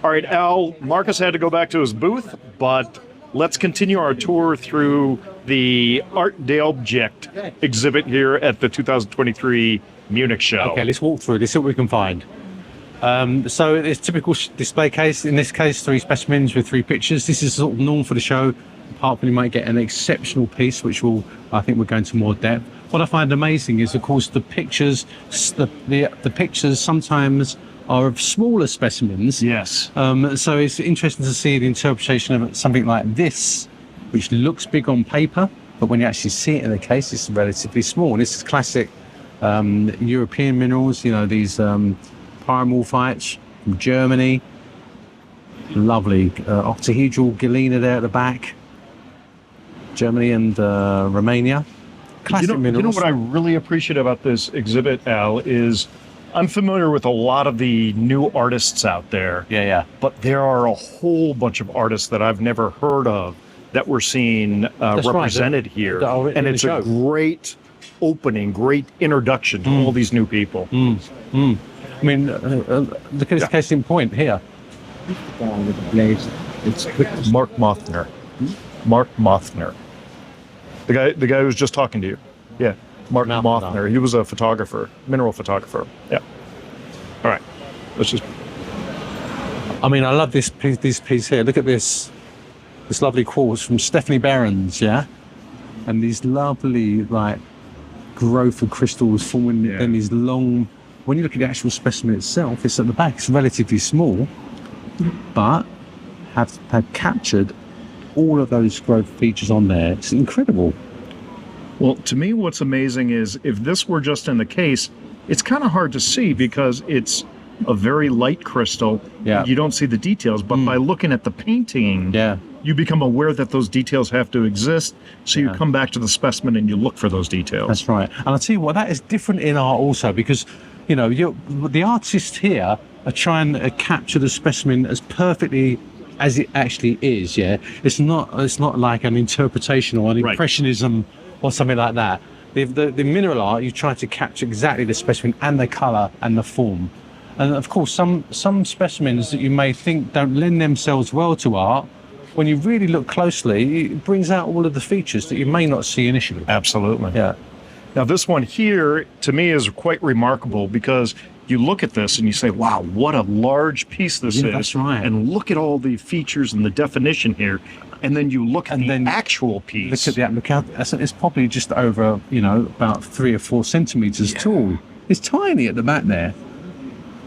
All right, Al, Marcus had to go back to his booth, but let's continue our tour through the Art d'Object exhibit here at the 2023 Munich Show. Okay, let's walk through this, see what we can find. So it's typical display case. In this case, 3 specimens with 3 pictures. This is sort of normal for the show. Apart from you might get an exceptional piece, which I think we'll go into more depth. What I find amazing is, of course, the pictures. The pictures sometimes are of smaller specimens. Yes. So it's interesting to see the interpretation of something like this, which looks big on paper, but when you actually see it in the case, it's relatively small. And this is classic European minerals. You know, these pyramorphites from Germany. Lovely octahedral galena there at the back. Germany and Romania. Classic minerals. You know what I really appreciate about this exhibit, Al, is I'm familiar with a lot of the new artists out there. Yeah. But there are a whole bunch of artists that I've never heard of that we're seeing represented here. And it's a great opening, great introduction to all these new people. I mean, look at this case in point here. It's Mark Mothner. Mark Mothner. The guy who was just talking to you. Yeah. Mark Mothner. He was a photographer, mineral photographer. Yeah. All right. Let's just. I mean, I love this piece here. Look at this lovely quartz from Stephanie Behrens, yeah? And these lovely, like, growth of crystals forming in these long. When you look at the actual specimen itself, it's at the back. It's relatively small, but have captured all of those growth features on there. It's incredible. Well, to me, what's amazing is if this were just in the case, it's kind of hard to see because it's a very light crystal. Yeah. You don't see the details, but by looking at the painting, you become aware that those details have to exist. So you come back to the specimen and you look for those details. That's right. And I'll tell you what, that is different in art also, because, you know, the artists here are trying to capture the specimen as perfectly as it actually is. Yeah, it's not like an interpretation or an impressionism or something like that. The mineral art, you try to capture exactly the specimen and the color and the form. And of course, some specimens that you may think don't lend themselves well to art, when you really look closely, it brings out all of the features that you may not see initially. Absolutely. Yeah. Now, this one here, to me, is quite remarkable because you look at this and you say, wow, what a large piece this is. That's right. And look at all the features and the definition here. And then you look at the actual piece. Look at it's probably just over, about 3 or 4 centimeters tall. It's tiny at the back there.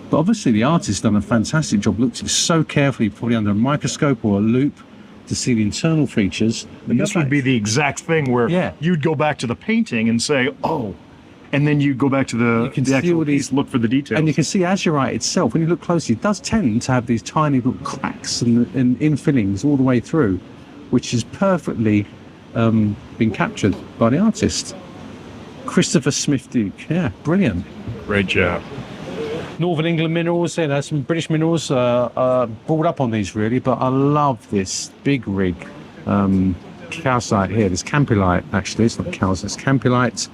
But obviously the artist's done a fantastic job. Looked at it so carefully, probably under a microscope or a loupe, to see the internal features. And this would be the exact thing where you'd go back to the painting and say, oh, and then you go back to the actual piece, look for the details. And you can see azurite itself, when you look closely, it does tend to have these tiny little cracks and infillings all the way through, which is perfectly been captured by the artist. Christopher Smith Duke, brilliant. Great job. Northern England minerals, some British minerals brought up on these really, but I love this big rig calcite here. This campylite, actually, it's not calcite, it's campylite.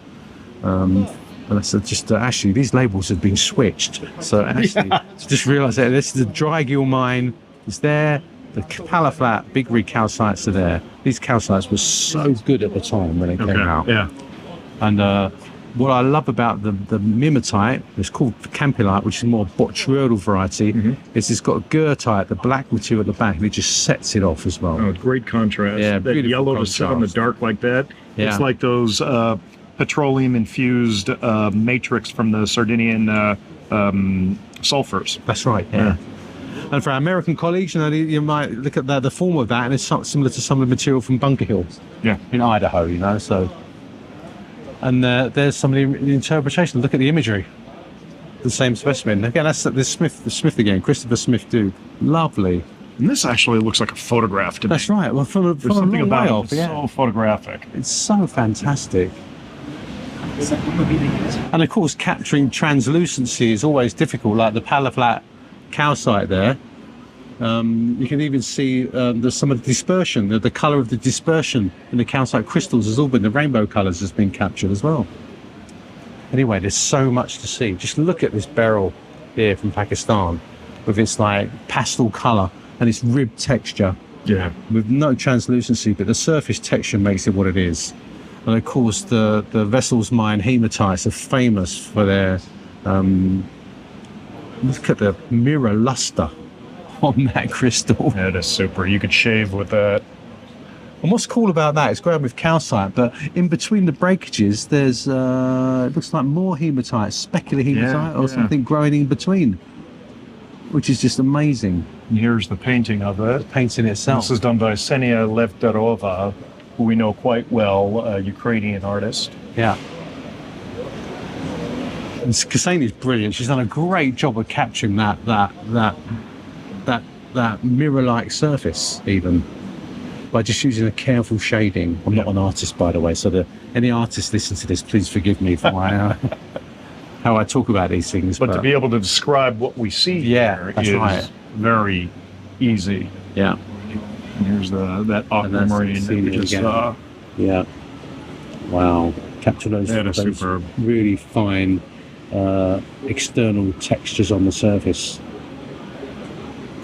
And that's just actually these labels have been switched. So actually, just realised that this is a dry gill mine. It's there. The Palaflat big rig calcites are there. These calcites were so good at the time when they came out. Yeah. And what I love about the mimetite, it's called campylite, which is more botryodal variety, is it's got a goethite, the black material at the back, and it just sets it off as well. Oh, great contrast. Yeah, that yellow to sit on the dark like that. Yeah. It's like those petroleum-infused matrix from the Sardinian sulfurs. That's right, yeah. And for our American colleagues, you might look at the form of that, and it's similar to some of the material from Bunker Hill in Idaho, so... And there's some of the interpretation. Look at the imagery. The same specimen. Again, that's the Smith again, Christopher Smith Duke. Lovely. And this actually looks like a photograph to me. That's right. Well, from a long way off, so photographic. It's so fantastic. And of course, capturing translucency is always difficult, like the Palaflat calcite there. You can even see some of the dispersion, the colour of the dispersion in the calcite crystals has all been, the rainbow colours has been captured as well. Anyway, there's so much to see. Just look at this beryl here from Pakistan with its like pastel color and its ribbed texture. Yeah. With no translucency, but the surface texture makes it what it is. And of course, the vessel's mine hematites are famous for their look at the mirror luster on that crystal. That is super. You could shave with that. And what's cool about that, it's ground with calcite, but in between the breakages, there's it looks like more hematite, specular hematite or something growing in between, which is just amazing. And here's the painting of it. The painting itself. This is done by Ksenia Levdarova, who we know quite well, a Ukrainian artist. Yeah. And Ksenia's brilliant. She's done a great job of capturing that mirror-like surface, even by just using a careful shading. I'm not an artist, by the way, so any artists listen to this, please forgive me for my how I talk about these things. But to be able to describe what we see here is very easy. Yeah. And here's that aquamarine. Yeah. Wow. Capture those superb. really fine external textures on the surface.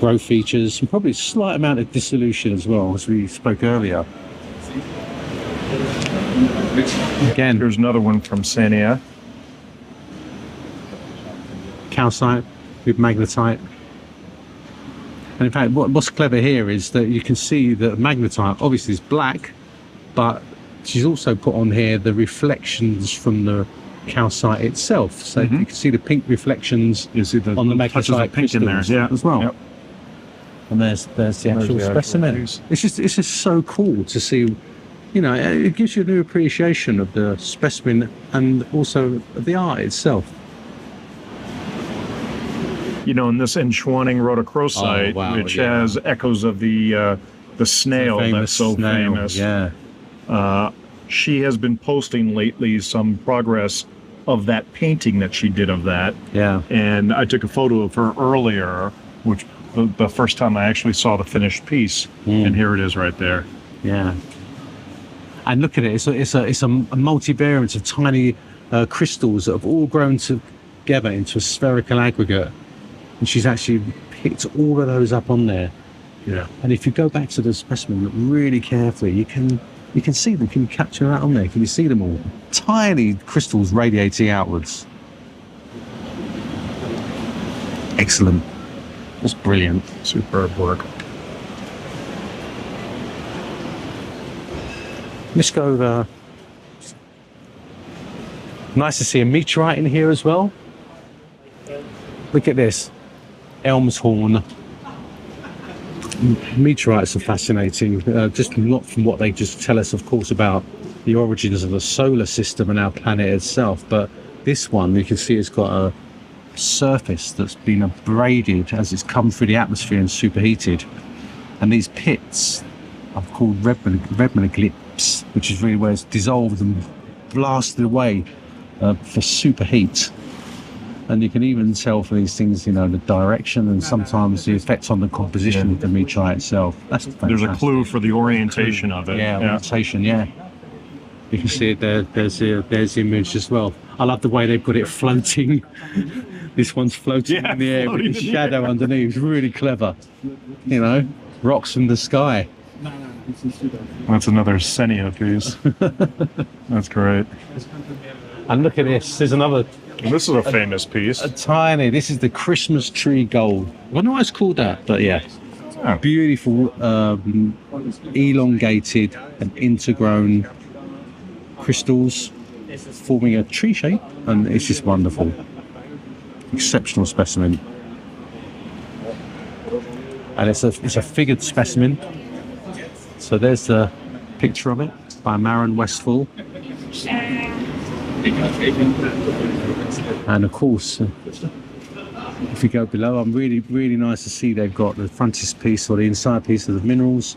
Growth features, and probably a slight amount of dissolution as well, as we spoke earlier. Again, here's another one from Ksenia. Calcite with magnetite. And in fact, what's clever here is that you can see that magnetite obviously is black, but she's also put on here the reflections from the calcite itself. So you can see the pink reflections on the magnetite crystals as well. Yep. And there's the actual specimen. It's just so cool to see. You know, it gives you a new appreciation of the specimen and also of the art itself. You know, in this enschwanning rhodochrosite, which has echoes of the snail that's so famous. Yeah. She has been posting lately some progress of that painting that she did of that. Yeah. And I took a photo of her earlier, which the first time I actually saw the finished piece, and here it is right there. Yeah. And look at it. It's a multivariance of tiny crystals that have all grown together into a spherical aggregate. And she's actually picked all of those up on there. Yeah. And if you go back to the specimen, look really carefully, you can see them. Can you capture that on there? Can you see them all? Tiny crystals radiating outwards. Excellent. That's brilliant. Superb work. Let's go over. Nice to see a meteorite in here as well. Look at this. Elm's horn. Meteorites are fascinating, just not from what they just tell us, of course, about the origins of the solar system and our planet itself, but this one, you can see it's got a surface that's been abraded as it's come through the atmosphere and superheated. And these pits are called redmaglicks, which is really where it's dissolved and blasted away for superheat. And you can even tell for these things, you know, the direction and sometimes the effects on the composition of the meteorite itself. That's fantastic. There's a clue for the orientation of it. Yeah, orientation, yeah. You can see it there. There's the image as well. I love the way they put it floating. This one's floating in the air with the shadow underneath. It's really clever. You know, rocks in the sky. That's another Ksenia piece. That's great. And look at this. There's another. This is a famous piece. This is the Christmas tree gold. I don't know why it's called that, but yeah. Oh. Beautiful, elongated and intergrown crystals forming a tree shape, and it's just wonderful. Exceptional specimen. And it's a figured specimen. So there's the picture of it by Maren Westphal. And of course, if you go below, I'm really nice to see they've got the frontispiece or the inside piece of the minerals,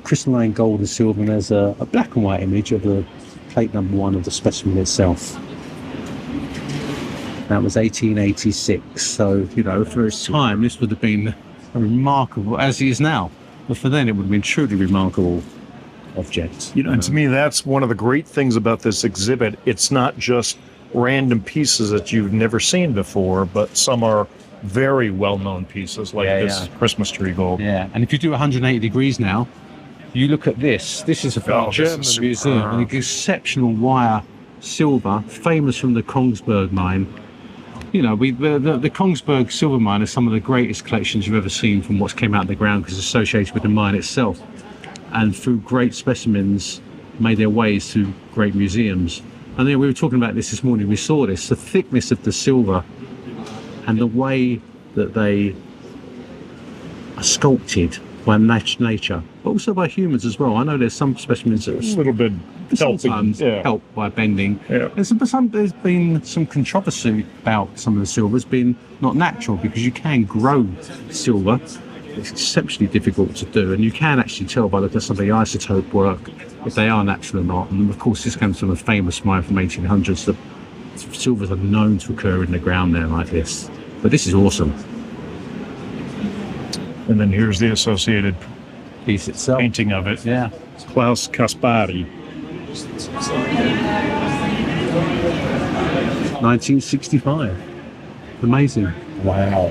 crystalline gold and silver, and there's a black and white image of the plate number 1 of the specimen itself. That was 1886, so, you know, for its time, this would have been a remarkable, as it is now, but for then it would have been truly remarkable object. You know, and to me, that's one of the great things about this exhibit. It's not just random pieces that you've never seen before, but some are very well-known pieces like Yeah, this yeah. Christmas tree gold. Yeah, and if you do 180 degrees now, you look at this. This is a Oh, this German is museum, superb. an exceptional wire silver, famous from the Kongsberg mine. You know, the Kongsberg silver mine is some of the greatest collections you've ever seen from what's came out of the ground because it's associated with the mine itself. And through great specimens, made their ways to great museums. And then we were talking about this morning, we saw this, the thickness of the silver and the way that they are sculpted by nature, but also by humans as well. I know there's some specimens that A little bit sometimes helping. helped by bending. Yeah. There's been some controversy about some of the silvers being not natural because you can grow silver. It's exceptionally difficult to do, and you can actually tell by looking at some of the isotope work if they are natural or not. And of course, this comes from a famous mine from 1800s that silvers are known to occur in the ground there like this. But this is awesome. And then here's the associated Piece itself. painting of it. Yeah. Klaus Kaspari. 1965. Amazing. Wow.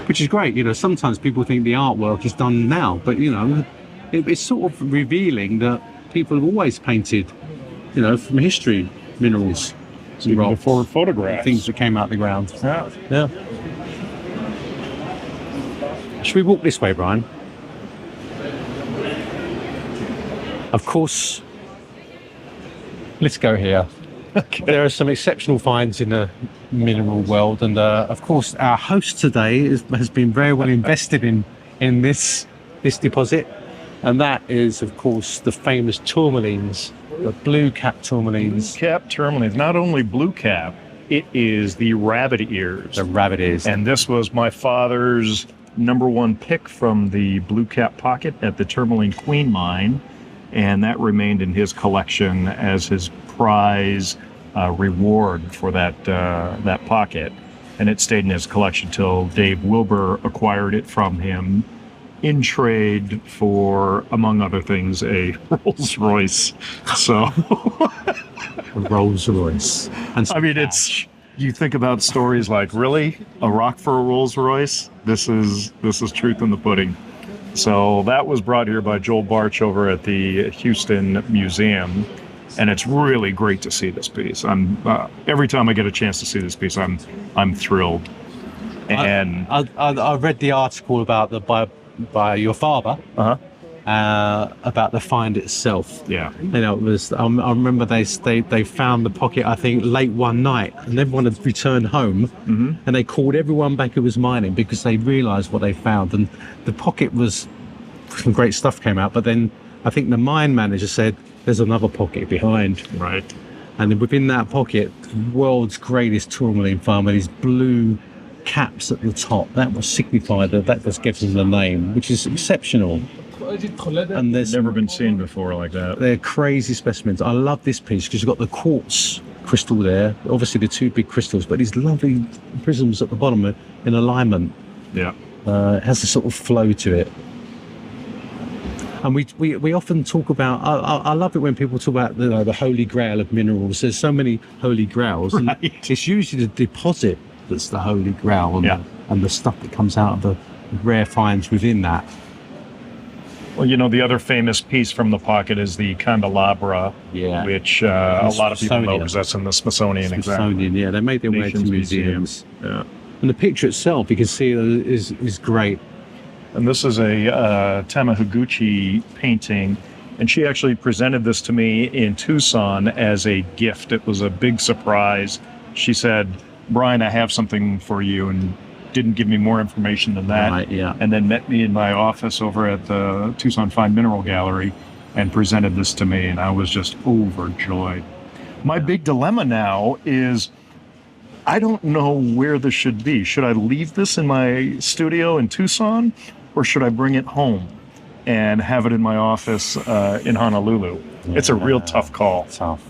Which is great. You know, sometimes people think the artwork is done now, but you know, it's sort of revealing that people have always painted, you know, from history, minerals, and Even rocks, before photographs. things that came out of the ground. Yeah. Yeah. Should we walk this way, Brian? Of course. Let's go here. There are some exceptional finds in the mineral world, and of course, our host today has been very well invested in this deposit, and that is, of course, the famous tourmalines, the blue cap tourmalines. Cap tourmalines. Not only blue cap, it is the rabbit ears. The rabbit ears. And this was my father's #1 pick from the blue cap pocket at the Tourmaline Queen mine, and that remained in his collection as his prize reward for that pocket. And it stayed in his collection till Dave Wilbur acquired it from him in trade for, among other things, a Rolls Royce. So, Rolls Royce. And I mean, it's, you think about stories like, really, a rock for a Rolls Royce? This is truth in the pudding. So that was brought here by Joel Barch over at the Houston Museum, and it's really great to see this piece. I'm every time I get a chance to see this piece, I'm thrilled. And I read the article about by your father. About the find itself. Yeah. You know, it was. I remember they found the pocket, I think, late one night, and everyone had returned home, and they called everyone back who was mining because they realised what they found, and the pocket was some great stuff came out. But then I think the mine manager said, "There's another pocket behind." Right. And then within that pocket, world's greatest tourmaline find with these blue caps at the top. That was signified that was given them the name, which is exceptional. And there's Never been seen before like that. they're crazy specimens. I love this piece because you've got the quartz crystal there, obviously the two big crystals, but these lovely prisms at the bottom in alignment. Yeah. It has a sort of flow to it. And we often talk about, I love it when people talk about the holy grail of minerals. There's so many holy grails. And Right. it's usually the deposit that's the holy grail, and the stuff that comes out of the rare finds within that. Well, you know, the other famous piece from the pocket is the candelabra, Yeah. which a lot of people know Smithsonian. because that's in the Smithsonian. Exactly. Smithsonian, yeah, they made their way to Nations museums. Yeah. And the picture itself, you can see, is great. And this is a Tama Higuchi painting, and she actually presented this to me in Tucson as a gift. It was a big surprise. She said, "Brian, I have something for you," and didn't give me more information than that. Right, yeah. And then met me in my office over at the Tucson Fine Mineral Gallery and presented this to me, and I was just overjoyed. My big dilemma now is I don't know where this should be. Should I leave this in my studio in Tucson, or should I bring it home and have it in my office in Honolulu? It's a real tough call. Tough.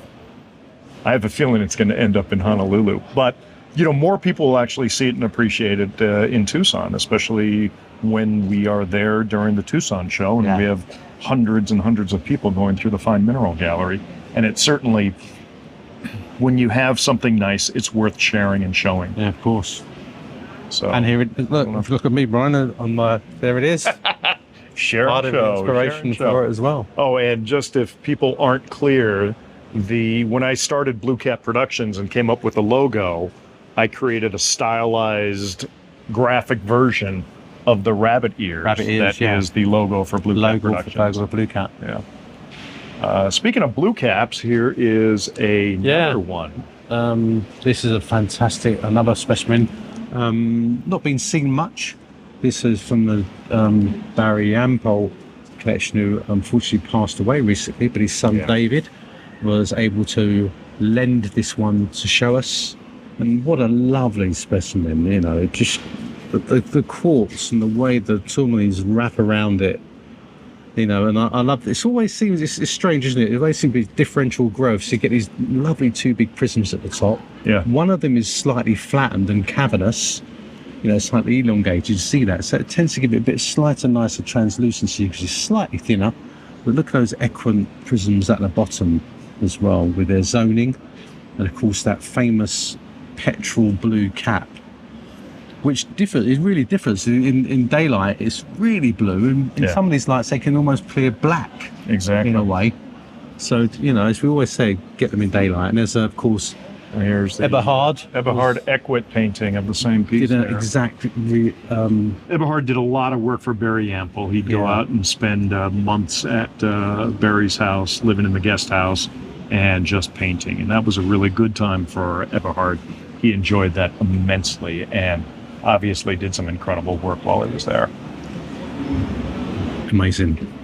I have a feeling it's going to end up in Honolulu, but you know, more people will actually see it and appreciate it in Tucson, especially when we are there during the Tucson show, and we have hundreds and hundreds of people going through the Fine Mineral Gallery. And it's certainly, when you have something nice, it's worth sharing and showing. Yeah, of course. So And here, look, if you look at me, Brian, there it is. share Part and of the show, inspiration share and for show. it as well. Oh, and just if people aren't clear, when I started Blue Cat Productions and came up with the logo, I created a stylized graphic version of the rabbit ears. Rabbit ears, that is the logo for Blue Cat Productions. Logo of Blue Cat. Yeah. Speaking of Blue Caps, here is another one. This is a fantastic, another specimen. Not been seen much. This is from the Barry Ampol collection, who unfortunately passed away recently, but his son David was able to lend this one to show us. And what a lovely specimen, you know, just the quartz and the way the tourmalines wrap around it, you know, and I love this. It always seems, it's strange, isn't it? It always seems to be differential growth. So you get these lovely two big prisms at the top. Yeah. One of them is slightly flattened and cavernous, you know, slightly elongated. You see that? So it tends to give it a bit slighter, nicer translucency because it's slightly thinner. But look at those equant prisms at the bottom as well with their zoning. And of course that famous petrol blue cap, which differs. It really differs. In daylight, it's really blue, and in some of these lights, they can almost clear black. Exactly. In a way. So, you know, as we always say, get them in daylight. And there's, of course, And here's the Eberhard Equit painting of the same piece. did an exact. Eberhard did a lot of work for Barry Ampol. He'd go out and spend months at Barry's house, living in the guest house, and just painting. And that was a really good time for Eberhard. He enjoyed that immensely, and obviously did some incredible work while he was there. Amazing.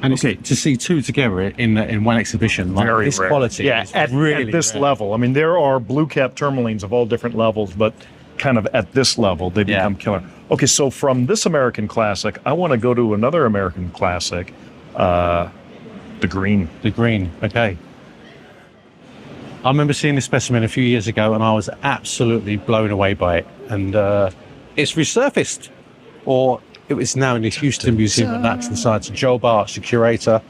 And to see two together in one exhibition, like Very this rare. quality, Yeah, is at really this rare. level. I mean, there are blue cap tourmalines of all different levels, but kind of at this level, they become killer. Okay, so from this American classic, I want to go to another American classic, the green. The green, okay. I remember seeing this specimen a few years ago, and I was absolutely blown away by it. And it's resurfaced, or it was now in the Houston Museum of Natural Science. Joel Bartsch, the curator,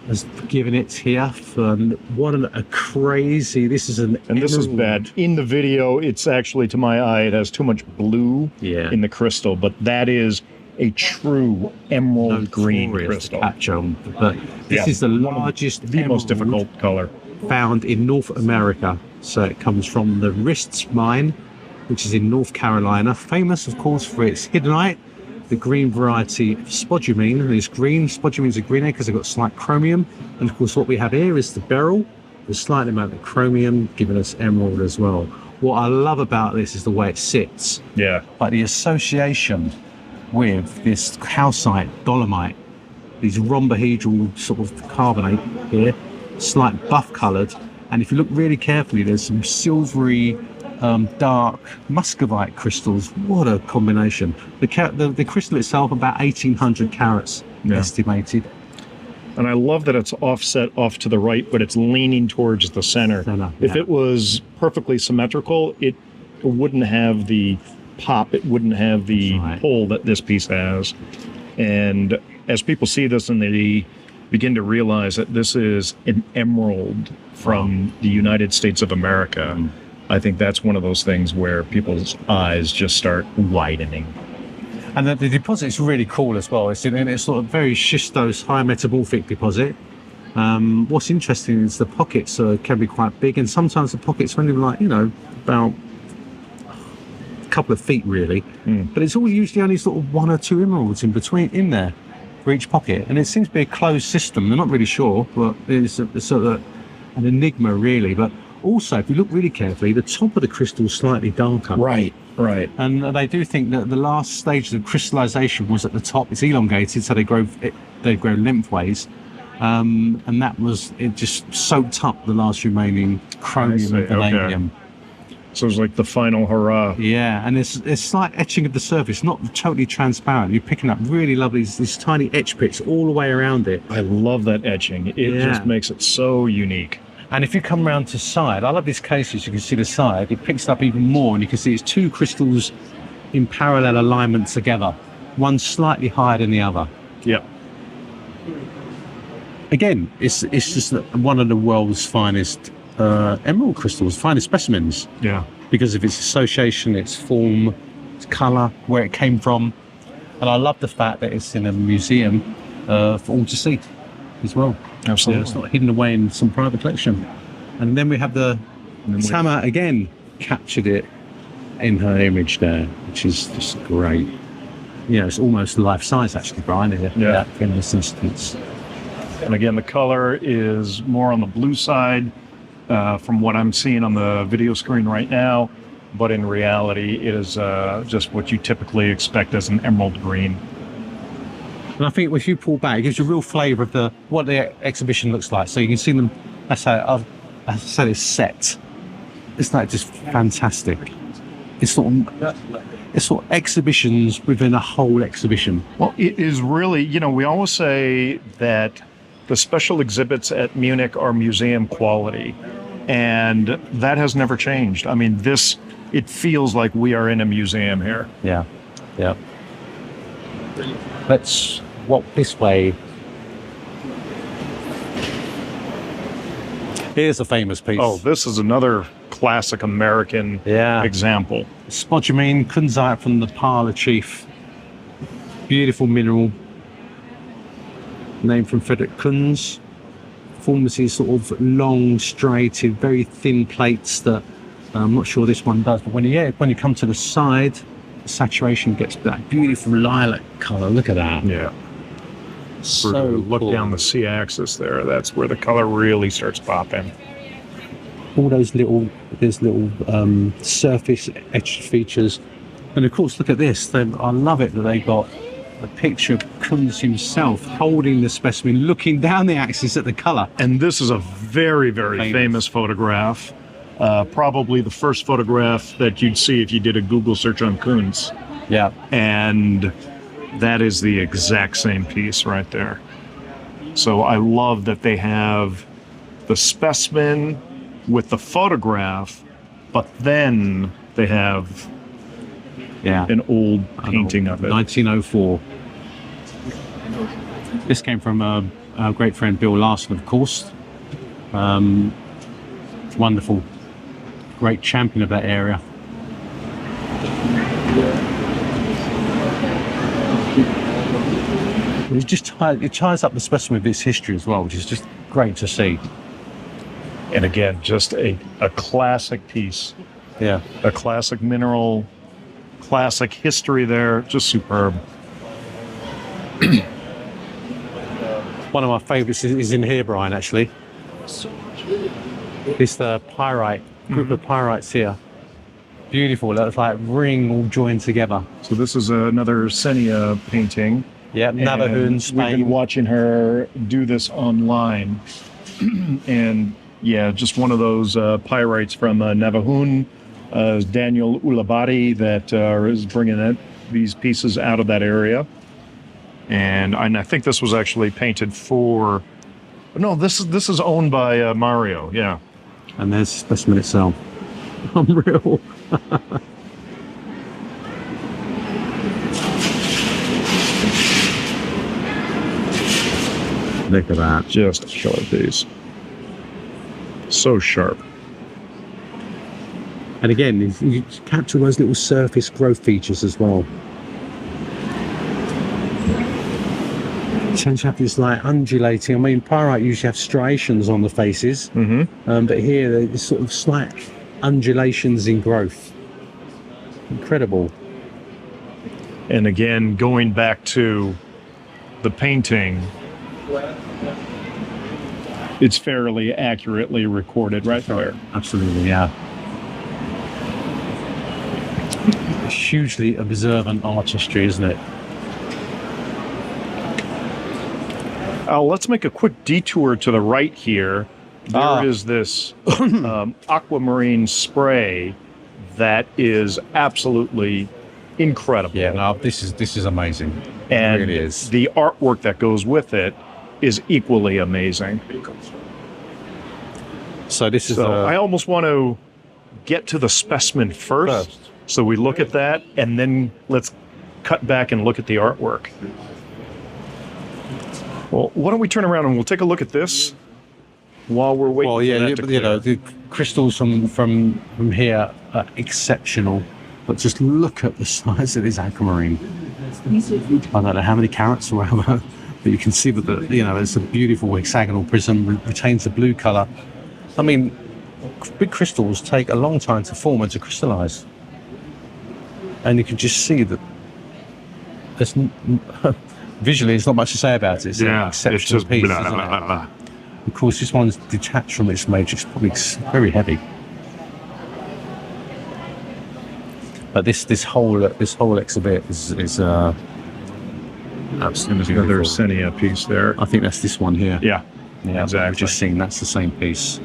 has given it here for what a crazy. This is an And this is emerald. bad. In the video, it's actually, to my eye, it has too much blue in the crystal, but that is a true emerald green Notorious to crystal. capture, but this is the largest, The most emerald difficult color. found in North America. So it comes from the Wrists mine, which is in North Carolina, famous of course for its hiddenite, the green variety of spodumene. And it's green, spodumene is a green egg because they've got slight chromium. And of course what we have here is the beryl, the slight amount of chromium giving us emerald as well. What I love about this is the way it sits, Yeah. but the association with this calcite, dolomite, these rhombohedral sort of carbonate here, slight buff coloured, and if you look really carefully, there's some silvery, dark muscovite crystals. What a combination! The crystal itself about 1,800 carats estimated. And I love that it's offset off to the right, but it's leaning towards the center. If it was perfectly symmetrical, it wouldn't have the pop, it wouldn't have the pull that this piece has. And as people see this and they begin to realize that this is an emerald from the United States of America, I think that's one of those things where people's eyes just start widening. And the deposit is really cool as well. It's sort of very schistose, high metamorphic deposit. What's interesting is the pockets can be quite big, and sometimes the pockets are only like, about a couple of feet really. But it's all usually only sort of one or two emeralds in there for each pocket, and it seems to be a closed system. They're not really sure, but it's sort of an enigma really. But also, if you look really carefully, the top of the crystal is slightly darker. Right. And they do think that the last stage of crystallization was at the top. It's elongated, so they grow lengthways, and that was it. Just soaked up the last remaining chromium and vanadium. So it's like the final hurrah. Yeah, and there's slight etching of the surface, not totally transparent. You're picking up really lovely these tiny etch pits all the way around it. I love that etching. It just makes it so unique. And if you come around to side, I love these cases. You can see the side. It picks up even more, and you can see it's two crystals in parallel alignment together, one slightly higher than the other. Yep. Again, it's just one of the world's finest emerald crystals, finding specimens Yeah. because of its association, its form, its colour, where it came from. And I love the fact that it's in a museum for all to see as well. Absolutely. It's not hidden away in some private collection. And then we have Tama again captured it in her image there, which is just great. You know, it's almost life size actually, Brian, in this instance. And again, the color is more on the blue side from what I'm seeing on the video screen right now. But in reality, it is just what you typically expect as an emerald green. And I think if you pull back, it gives you a real flavour of what the exhibition looks like. So you can see them, that's how I said it's set. It's like just fantastic. It's sort of exhibitions within a whole exhibition. Well, it is really, you know, we always say that the special exhibits at Munich are museum quality. And that has never changed. I mean, it feels like we are in a museum here. Yeah. Let's walk this way. Here's a famous piece. Oh, this is another classic American example. Spodumene, kunzite from the parlor chief. Beautiful mineral. Named from Frederick Kunz. Forms these sort of long, straighted, very thin plates that I'm not sure this one does, but when you come to the side, the saturation gets that beautiful lilac colour. Look at that. Yeah. So look cool. down the C-axis there. That's where the color really starts popping. All those little surface etched features, and of course, look at this. I love it that they got a picture of Kunz himself holding the specimen, looking down the axis at the colour. And this is a very, very famous photograph. Probably the first photograph that you'd see if you did a Google search on Kunz. Yeah. And that is the exact same piece right there. So I love that they have the specimen with the photograph, but then they have an old painting of it. 1904. This came from our great friend Bill Larson, of course. Wonderful, great champion of that area. It ties up the specimen with its history as well, which is just great to see. And again, just a classic piece. Yeah. A classic mineral, classic history there, just superb. One of my favourites is in here, Brian, actually. This pyrite, group of pyrites here. Beautiful, that's like ring all joined together. So this is another Senia painting. Yeah, Navajoon, Spain. We've been watching her do this online. And yeah, just one of those pyrites from Navajoon, Daniel Ulabati, that is bringing these pieces out of that area. And I think this was actually painted for... No, this is owned by Mario, yeah. And there's the specimen itself. Unreal. Look at that. Just a killer piece. So sharp. And again, you capture those little surface growth features as well. Tends to have this like undulating. I mean, pyrite usually have striations on the faces, but here there's sort of slight undulations in growth. Incredible. And again, going back to the painting, it's fairly accurately recorded right there. Absolutely, yeah. Hugely observant artistry, isn't it? Let's make a quick detour to the right here. There is this aquamarine spray that is absolutely incredible. Yeah, no, this is amazing. And it really is. The artwork that goes with it is equally amazing. So this is. I almost want to get to the specimen first. So we look at that, and then let's cut back and look at the artwork. Well, why don't we turn around and we'll take a look at this, while we're waiting Well, for yeah, that you, to you know, clear. the crystals from here are exceptional. But just look at the size of this aquamarine. I don't know how many carats or whatever, but you can see that it's a beautiful hexagonal prism, retains the blue colour. I mean, big crystals take a long time to form and to crystallise, and you can just see that there's visually there's not much to say about it. It's an exceptional piece, isn't it? Of course, this one's detached from its matrix, probably very heavy. But this whole exhibit is absolutely Another beautiful. Senia piece there. I think that's this one here. Yeah, Yeah, exactly. we've just seen that's the same piece.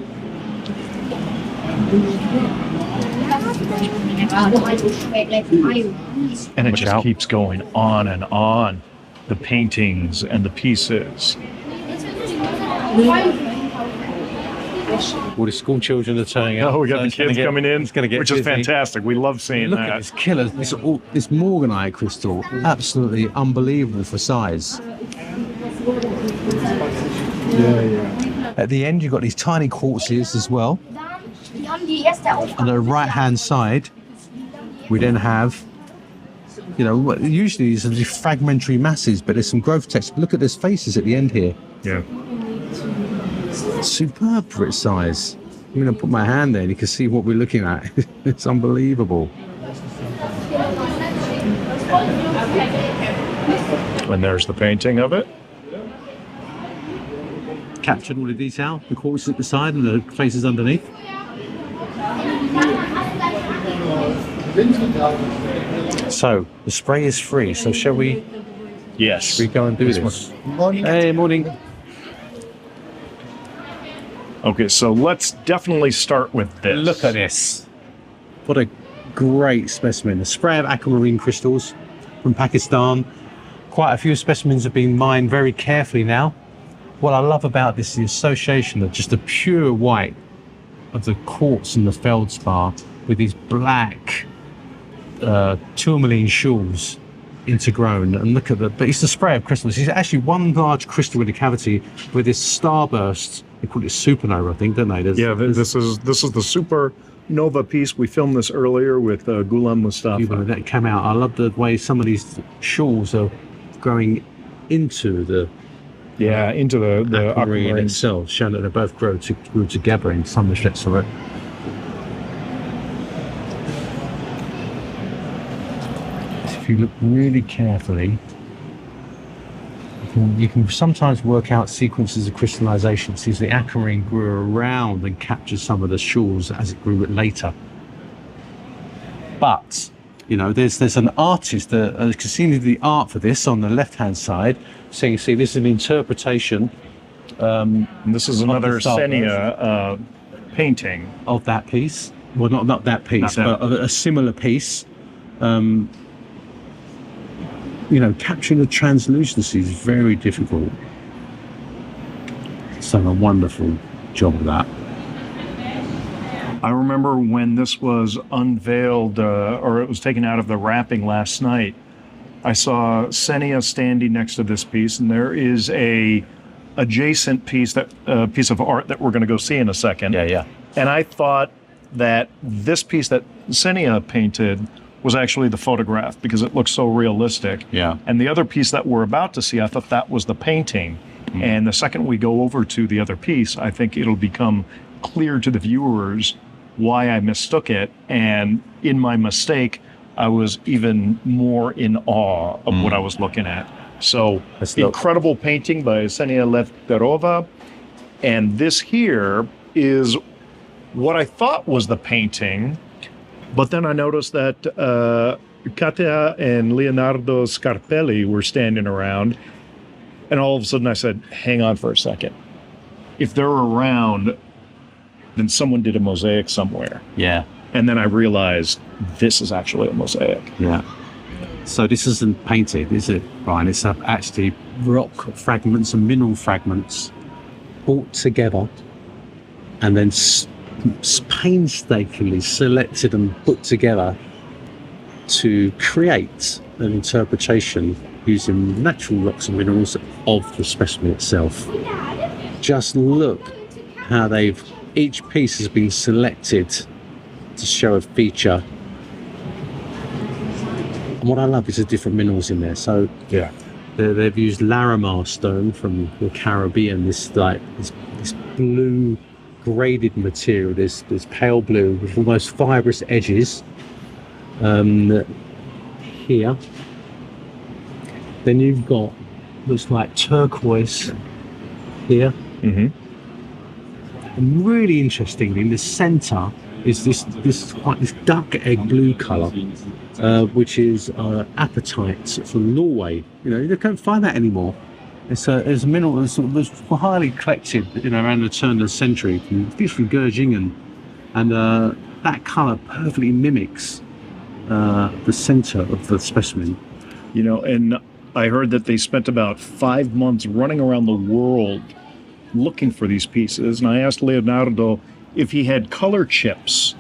And it Watch just out. keeps going on and on. The paintings and the pieces. All the school children are turning out. Oh, we got so the it's gonna kids get- coming in, It's going to get which is busy. fantastic. We love seeing Look that. at this killer, this morganite crystal, absolutely unbelievable for size. At the end, you've got these tiny quartzes as well. On the right-hand side, we then have, usually these are these fragmentary masses, but there's some growth texture. Look at those faces at the end here. Yeah. Superb for its size. I'm going to put my hand there and you can see what we're looking at. It's unbelievable. And there's the painting of it. Captured all the detail, the quartz at the side and the faces underneath. So, the spray is free, so shall we Yes. go and do this? Hey, morning. Okay, so let's definitely start with this. Look at this. What a great specimen. A spray of aquamarine crystals from Pakistan. Quite a few specimens have been mined very carefully now. What I love about this is the association of just the pure white of the quartz and the feldspar with these black tourmaline shoals intergrown. And look at but it's a spray of crystals. It's actually one large crystal in a cavity with this starburst. They call it supernova, I think, don't they? Yeah, this is the supernova piece. We filmed this earlier with Ghulam Mustafa. that came out. I love the way some of these shoals are growing into the Yeah, into the aquamarine aquamarine. itself, showing that they both grew together in some respects of it. If you look really carefully, you can sometimes work out sequences of crystallization. See, the aquamarine grew around and captured some of the shoals as it grew later. But there's an artist that you can see the art for this on the left-hand side. So you see this is an interpretation. And this is another the starburst. Senia painting. Of that piece. Well, not that piece, Not that. but of a similar piece. Capturing the translucency is very difficult. It's done a wonderful job of that. I remember when this was unveiled, or it was taken out of the wrapping last night, I saw Senia standing next to this piece, and there is a adjacent piece of art that we're going to go see in a second. Yeah. And I thought that this piece that Senia painted was actually the photograph because it looks so realistic. Yeah. And the other piece that we're about to see, I thought that was the painting. And the second we go over to the other piece, I think it'll become clear to the viewers why I mistook it. And in my mistake, I was even more in awe of what I was looking at. So Let's look. incredible painting by Senia Lefterova. And this here is what I thought was the painting. But then I noticed that Katia and Leonardo Scarpelli were standing around. And all of a sudden I said, hang on for a second. If they're around, then someone did a mosaic somewhere. Yeah. And then I realized this is actually a mosaic. Yeah. So this isn't painted, is it, Brian? It's actually rock fragments and mineral fragments brought together and then painstakingly selected and put together to create an interpretation using natural rocks and minerals of the specimen itself. Just look how each piece has been selected to show a feature. And what I love is the different minerals in there. So Yeah. they've used Larimar stone from the Caribbean. This blue graded material. This pale blue with almost fibrous edges. Here. Then you've got looks like turquoise here. Mm-hmm. And really interestingly, in the centre is this duck egg blue colour, which is apatite from Norway. You know, you can't find that anymore. It's a mineral that was highly collected, you know, around the turn of the century, from Göttingen, and that colour perfectly mimics the centre of the specimen. You know, and I heard that they spent about 5 months running around the world looking for these pieces, and I asked Leonardo if he had color chips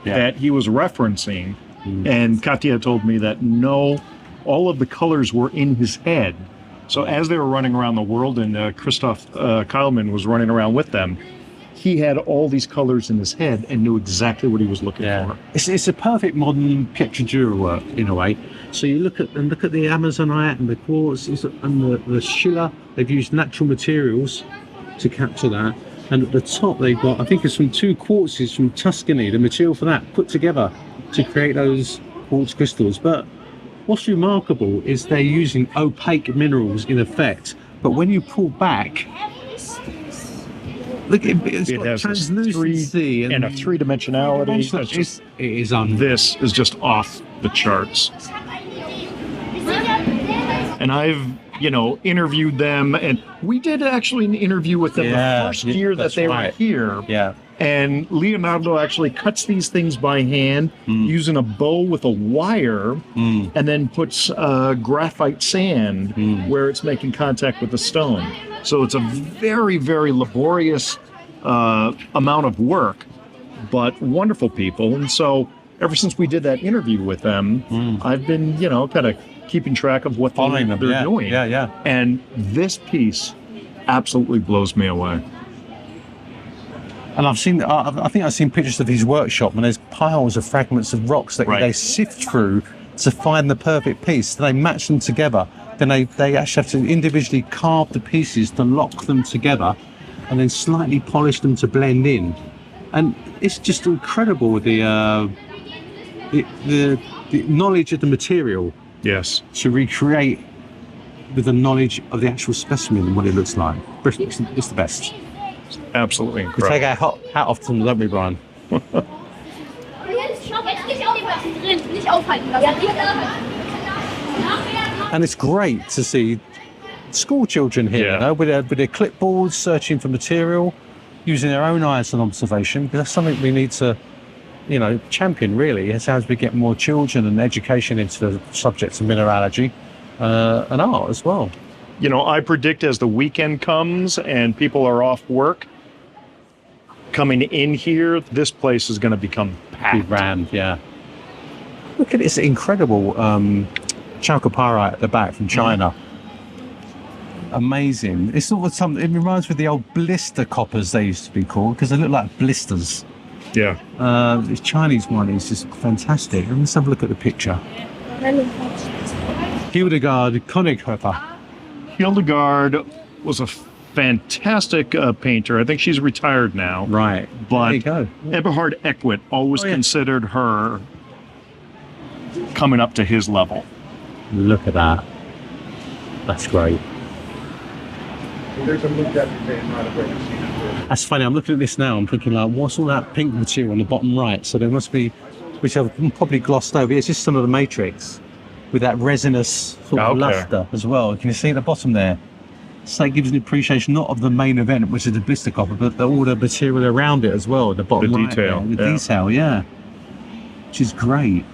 that he was referencing, and Katia told me that no, all of the colors were in his head. So as they were running around the world, and Christoph Keilman was running around with them, he had all these colors in his head and knew exactly what he was looking for. It's a perfect modern Pietragiura work in a way. So you look at the Amazonite and the quartz and the Schiller. They've used natural materials to capture that. And at the top they've got, I think it's from 2 quartzes from Tuscany, the material for that put together to create those quartz crystals. But what's remarkable is they're using opaque minerals in effect, but when you pull back, look, it's It got has translucency and a three-dimensionality. It is unreal. This is just off the charts. And I've, you know, interviewed them, and we did actually an interview with them the first year that they were here. Yeah. And Leonardo actually cuts these things by hand using a bow with a wire, and then puts graphite sand where it's making contact with the stone. So it's a very, very laborious amount of work, but wonderful people. And so ever since we did that interview with them, I've been, you know, kind of keeping track of what they're doing. Yeah. And this piece absolutely blows me away. And I've seen, I think I've seen pictures of his workshop, and there's piles of fragments of rocks that they sift through to find the perfect piece. Then they match them together. Then they actually have to individually carve the pieces to lock them together, and then slightly polish them to blend in. And it's just incredible the knowledge of the material. Yes. To recreate with the knowledge of the actual specimen and what it looks like. It's the best. Absolutely We incredible. take our hat off to them, don't we, Brian? And it's great to see school children here, you know, with their clipboards, searching for material, using their own eyes and observation, because that's something we need to, you know, champion, really. It's how we get more children and education into the subjects of mineralogy and art as well. You know, I predict as the weekend comes and people are off work, coming in here, this place is going to become packed. Rammed, yeah. Look at this incredible chalcopyrite at the back from China. Amazing. It's sort of something. It reminds me of the old blister coppers they used to be called, because they look like blisters. Yeah. This Chinese one is just fantastic. Let's have a look at the picture. Hildegard Konigshofer. Hildegard was a fantastic painter. I think she's retired now. Right. But there you go. Eberhard Ekwit always considered her coming up to his level. Look at that. That's great. That's funny. I'm looking at this now. I'm thinking, like, what's all that pink material on the bottom right? So there must be, which I've probably glossed over. It's just some of the matrix with that resinous sort of luster as well. Can you see at the bottom there? So it gives an appreciation not of the main event, which is the blister copper, but all the material around it as well. The bottom right detail. there, the detail, yeah. Which is great.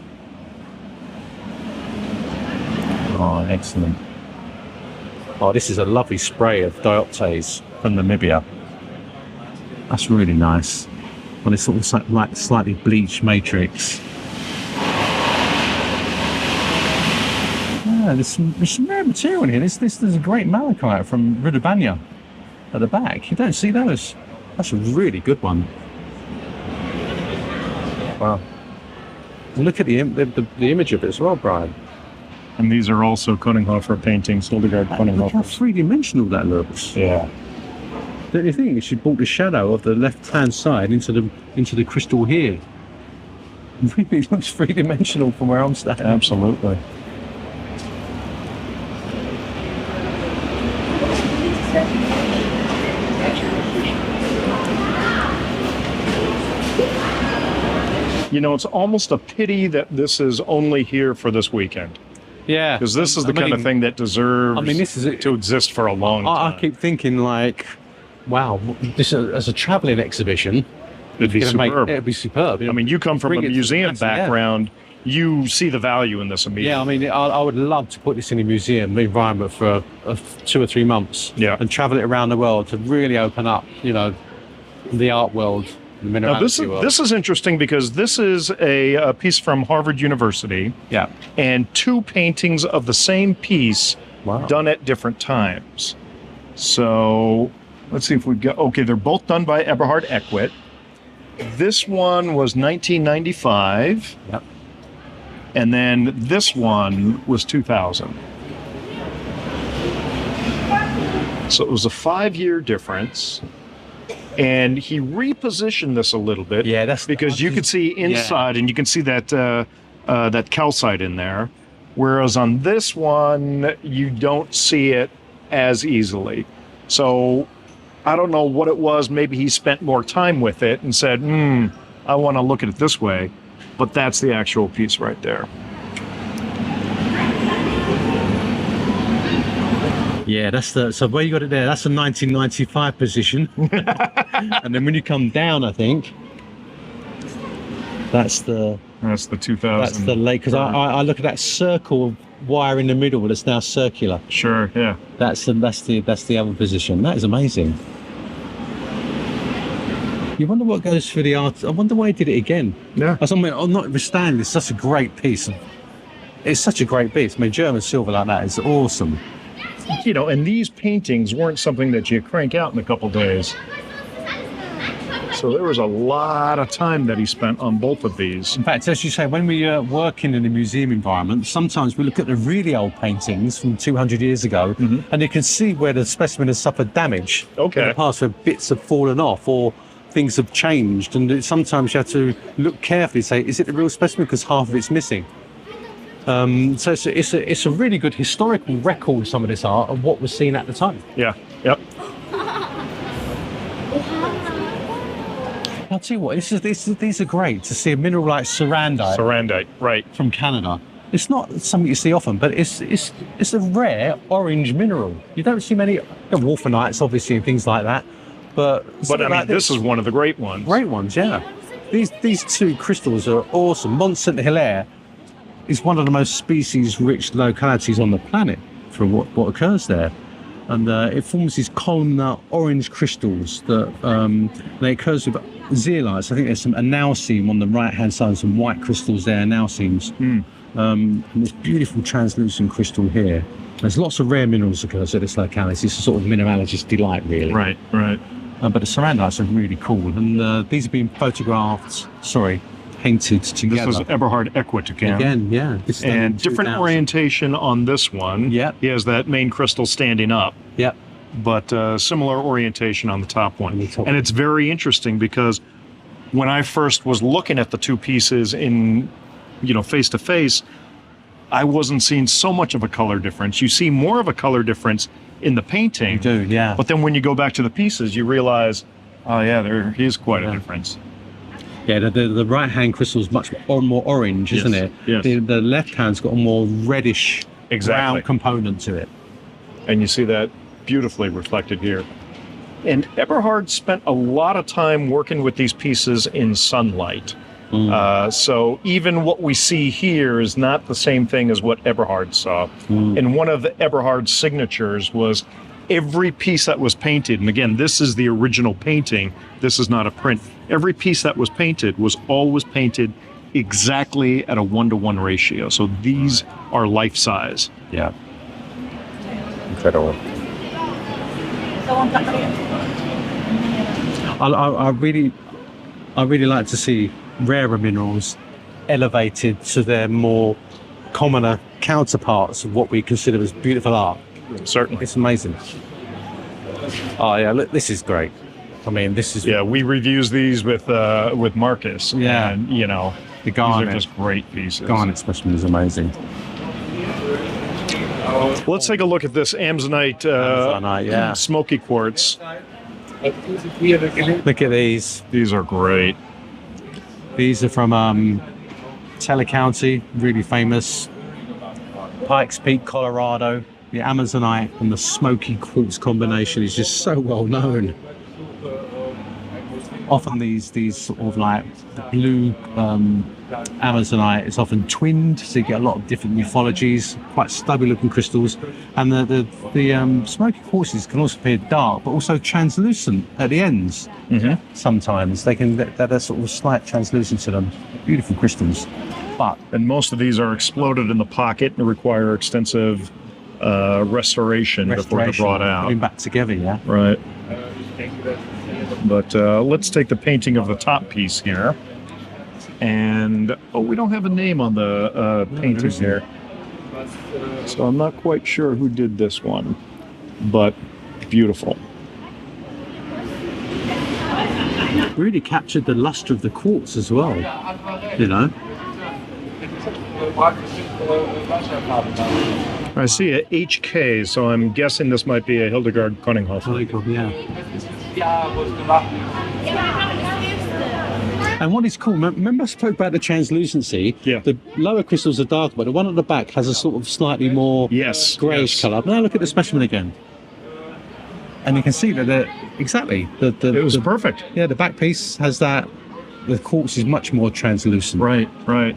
Oh, excellent. Oh, this is a lovely spray of dioptase from Namibia. That's really nice. Well, it's sort of like slightly bleached matrix. Yeah, there's some rare material in here. There's a great malachite from Rudabanya at the back. You don't see those. That's a really good one. Wow. Look at the image of it as well, Brian. And these are also Könighofer paintings, Hildegard Look how Könighofer. three-dimensional that looks. Yeah. Don't you think? She brought the shadow of the left-hand side into the crystal here. It really looks three-dimensional from where I'm standing. Absolutely. You know, it's almost a pity that this is only here for this weekend. Yeah. Because this is the kind of thing that deserves this is to exist for a long time. I keep thinking, like, wow, this as a travelling exhibition, It'd be superb. It'd be superb. I mean, you come from a Bring it to museum fancy, yeah. background, you see the value in this immediately. Yeah, I mean, I would love to put this in a museum environment for 2 or 3 months. Yeah. And travel it around the world to really open up, you know, the art world, the Now, mineralogy world. this is interesting because this is a piece from Harvard University Yeah. and 2 paintings of the same piece Wow. done at different times. So let's see if we've got, okay, they're both done by Eberhard Eckwit. This one was 1995. Yep. And then this one was 2000. So it was a 5-year difference. And he repositioned this a little bit. Yeah, that's because you could see inside, and you can see that that calcite in there. Whereas on this one, you don't see it as easily. So I don't know what it was. Maybe he spent more time with it and said, I want to look at it this way. But that's the actual piece right there. Yeah, so where you got it there, that's a 1995 position. And then when you come down, I think, that's the 2000. That's the lake, because I look at that circle wire in the middle that's now circular. Sure, yeah. That's the other position. That is amazing. You wonder what goes through the art. I wonder why he did it again. Yeah. I'm not understanding. It's such a great piece. It's such a great piece. I mean, German silver like that is awesome. You know, and these paintings weren't something that you crank out in a couple days. So there was a lot of time that he spent on both of these. In fact, as you say, when we are working in a museum environment, sometimes we look at the really old paintings from 200 years ago, and you can see where the specimen has suffered damage. Okay. In the past, where bits have fallen off or things have changed, and sometimes you have to look carefully, say, is it the real specimen because half of it's missing? So it's a really good historical record, some of this art, of what was seen at the time. Yeah, yep. I'll tell you what, these are great to see a mineral like Sarandite. Sarandite, right. From Canada. It's not something you see often, but it's a rare orange mineral. You don't see many wolfenites, obviously, and things like that. But I mean, like this is one of the great ones. Great ones, yeah. These 2 crystals are awesome. Mont Saint-Hilaire is one of the most species-rich localities on the planet for what occurs there. And it forms these columnar orange crystals that they occurs with zeolites. I think there's some analcime on the right-hand side, some white crystals there, analcimes. And this beautiful translucent crystal here. There's lots of rare minerals occurs at this locality. It's a sort of mineralogist delight, really. Right, right. But the Sarandites are really cool. And these have been painted together. This was Eberhard Eckwit again, yeah. This is done in and different 2000. orientation on this one. Yep. He has that main crystal standing up. Yep. But similar orientation on the top one. top And it's very interesting because when I first was looking at the 2 pieces in, face to face, I wasn't seeing so much of a color difference. You see more of a color difference in the painting. You do, yeah. But then when you go back to the pieces, you realize, oh yeah, there is quite a difference. Yeah, the right-hand crystal is much more orange, isn't it? Yes. The left-hand's got a more reddish Exactly. brown component to it. And you see that beautifully reflected here. And Eberhard spent a lot of time working with these pieces in sunlight. So even what we see here is not the same thing as what Eberhard saw. And one of Eberhard's signatures was every piece that was painted, and again, this is the original painting, this is not a print, every piece that was painted was always painted exactly at a 1-to-1 ratio. So these are life size. Yeah. Incredible. I really like to see rarer minerals elevated to their more commoner counterparts of what we consider as beautiful art. Certainly. It's amazing. Oh yeah, look, this is great. I mean, this is Yeah, we reviews these with Marcus. Yeah. And, you know, the these are garnet. just great pieces. Garnet specimen is amazing. Let's take a look at this Amazonite, Amazonite, yeah. smoky quartz. Look at these. These are great. These are from Teller County, really famous. Pikes Peak, Colorado. The Amazonite and the smoky quartz combination is just so well known. Often these sort of like the blue Amazonite is often twinned, so you get a lot of different morphologies, quite stubby looking crystals. And the smoky quartzes can also appear dark, but also translucent at the ends. Sometimes they're a sort of slight translucence to them. Beautiful crystals. But And most of these are exploded in the pocket and require extensive restoration before they're brought out. putting back together, yeah. Right. But let's take the painting of the top piece here. And, we don't have a name on the painting here. So I'm not quite sure who did this one, but beautiful. Really captured the luster of the quartz as well, you know. I see a HK, so I'm guessing this might be a Hildegard Koninghofer. Yeah. And what is cool, remember I spoke about the translucency? Yeah. The lower crystals are dark, but the one at the back has a sort of slightly more Yes, greyish yes. colour. Now look at the specimen again. And you can see that exactly. It was perfect. Yeah, the back piece has that. The quartz is much more translucent. Right, right.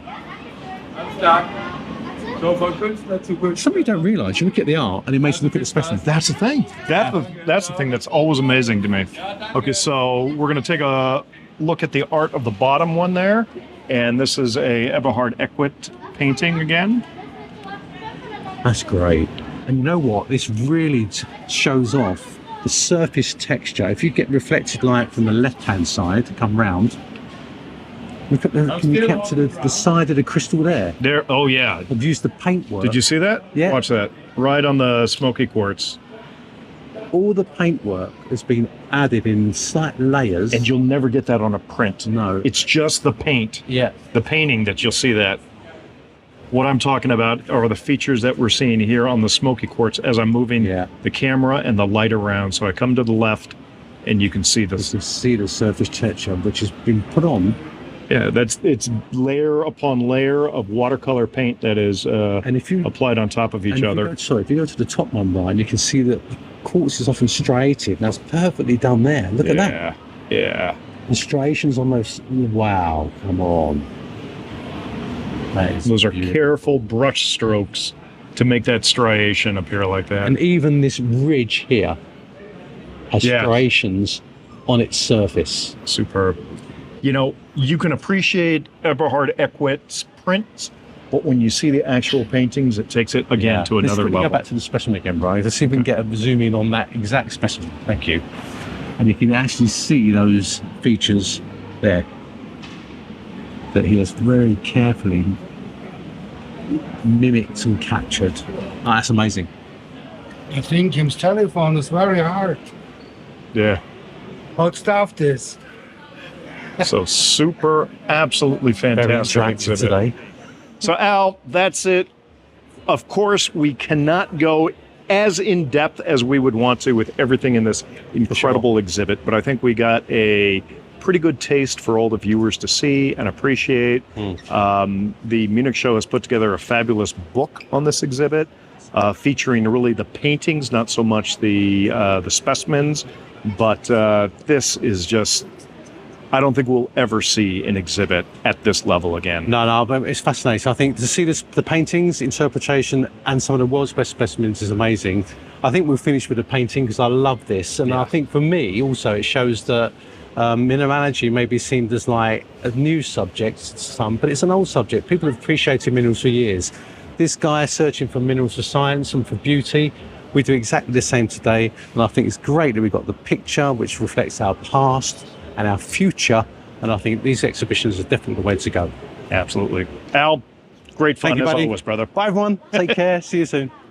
Something you don't realise, you look at the art and it makes you look at the specimen. That's the thing. That's the thing that's always amazing to me. Okay, so we're going to take a look at the art of the bottom one there. And this is a Eberhard Equit painting again. That's great. And you know what? This really shows off the surface texture. If you get reflected light from the left-hand side to come round, look at can you capture the side of the crystal there? There. Oh, yeah. I've used the paintwork. Did you see that? Yeah. Watch that. Right on the smoky quartz. All the paintwork has been added in slight layers. And you'll never get that on a print. No. It's just the paint. Yeah. The painting that you'll see that. What I'm talking about are the features that we're seeing here on the smoky quartz as I'm moving the camera and the light around. So I come to the left and you can see You this. can see the surface texture, which has been put on. Yeah, it's layer upon layer of watercolor paint that is And if you applied on top of each other. if you go to the top one line, you can see that the quartz is often striated. Now it's perfectly done there. Look at that. Yeah. The striations almost. Wow! Come on. That is Those are beautiful. careful brush strokes to make that striation appear like that. And even this ridge here has Yeah. striations on its surface. Superb. You know, you can appreciate Eberhard Equit's prints, but when you see the actual paintings, it takes it again to another Go level. back to the specimen again, Brian. Let's see if we can get a zoom in on that exact specimen. Thank you. And you can actually see those features there that he has very carefully mimicked and captured. Oh, that's amazing. I think his telephone is very hard. Yeah. How stuff this? So super, absolutely Very fantastic interactive exhibit. today. So Al, that's it. Of course, we cannot go as in depth as we would want to with everything in this incredible exhibit, but I think we got a pretty good taste for all the viewers to see and appreciate. The Munich Show has put together a fabulous book on this exhibit, featuring really the paintings, not so much the specimens, but this is just, I don't think we'll ever see an exhibit at this level again. No, but it's fascinating. I think to see the paintings, interpretation, and some of the world's best specimens is amazing. I think we'll finish with the painting because I love this. And I think for me, also, it shows that mineralogy may be seen as like a new subject to some, but it's an old subject. People have appreciated minerals for years. This guy searching for minerals for science and for beauty, We do exactly the same today, and I think it's great that we've got the picture which reflects our past and our future, and I think these exhibitions are definitely the way to go. Absolutely. Al, great fun Thank you, as buddy. always, brother. Bye everyone, take care, see you soon.